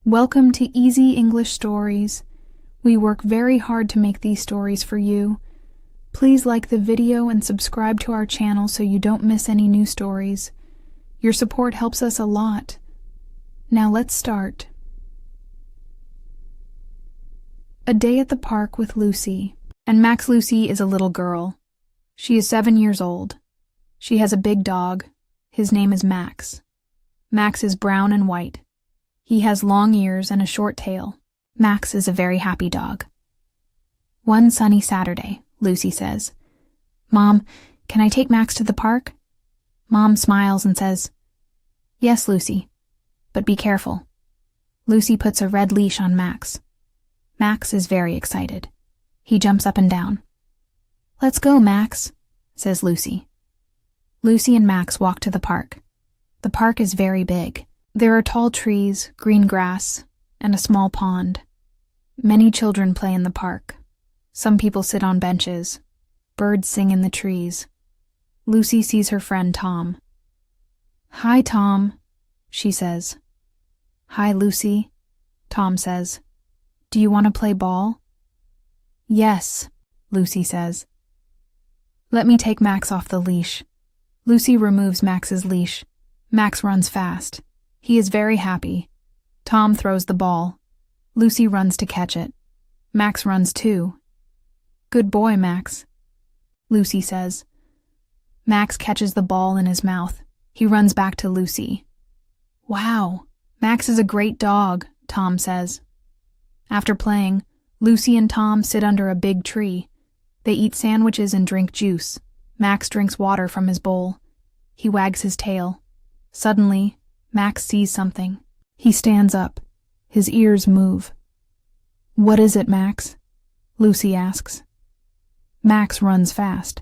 Welcome to Easy English Stories. We work very hard to make these stories for you. Please like the video and subscribe to our channel so you don't miss any new stories. Your support helps us a lot. Now let's start. A day at the park with Lucy. And Max. Lucy is a little girl. She is 7 years old. She has a big dog. His name is Max. Max is brown and white. He has long ears and a short tail. Max is a very happy dog. One sunny Saturday, Lucy says, "Mom, can I take Max to the park?" Mom smiles and says, "Yes, Lucy, but be careful." Lucy puts a red leash on Max. Max is very excited. He jumps up and down. "Let's go, Max," says Lucy. Lucy and Max walk to the park. The park is very big. There are tall trees, green grass, and a small pond. Many children play in the park. Some people sit on benches. Birds sing in the trees. Lucy sees her friend Tom. "Hi, Tom," she says. "Hi, Lucy," Tom says. "Do you want to play ball?" "Yes," Lucy says. "Let me take Max off the leash." Lucy removes Max's leash. Max runs fast. He is very happy. Tom throws the ball. Lucy runs to catch it. Max runs too. "Good boy, Max," Lucy says. Max catches the ball in his mouth. He runs back to Lucy. "Wow, Max is a great dog," Tom says. After playing, Lucy and Tom sit under a big tree. They eat sandwiches and drink juice. Max drinks water from his bowl. He wags his tail. Suddenly, Max sees something. He stands up. His ears move. "What is it, Max?" Lucy asks. Max runs fast.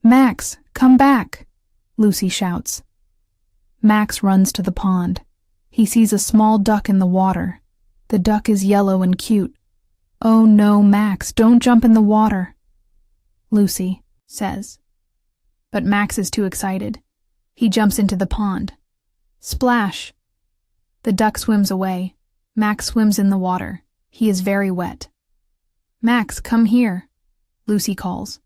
"Max, come back!" Lucy shouts. Max runs to the pond. He sees a small duck in the water. The duck is yellow and cute. "Oh no, Max, don't jump in the water," Lucy says. But Max is too excited. He jumps into the pond. Splash! The duck swims away. Max swims in the water. He is very wet. "Max, come here," Lucy calls.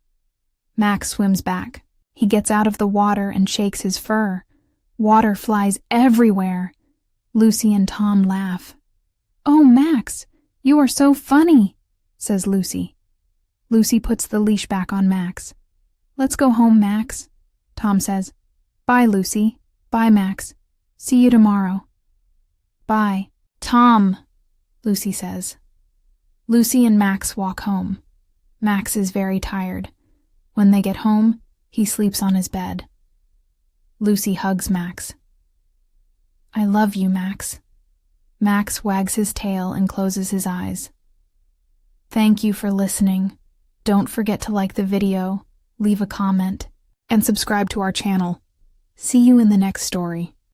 Max swims back. He gets out of the water and shakes his fur. Water flies everywhere. Lucy and Tom laugh. "Oh, Max, you are so funny," says Lucy. Lucy puts the leash back on Max. "Let's go home, Max," Tom says. "Bye, Lucy. Bye, Max. See you tomorrow." "Bye." "Tom," Lucy says. Lucy and Max walk home. Max is very tired. When they get home, he sleeps on his bed. Lucy hugs Max. "I love you, Max." Max wags his tail and closes his eyes. Thank you for listening. Don't forget to like the video, leave a comment, and subscribe to our channel. See you in the next story.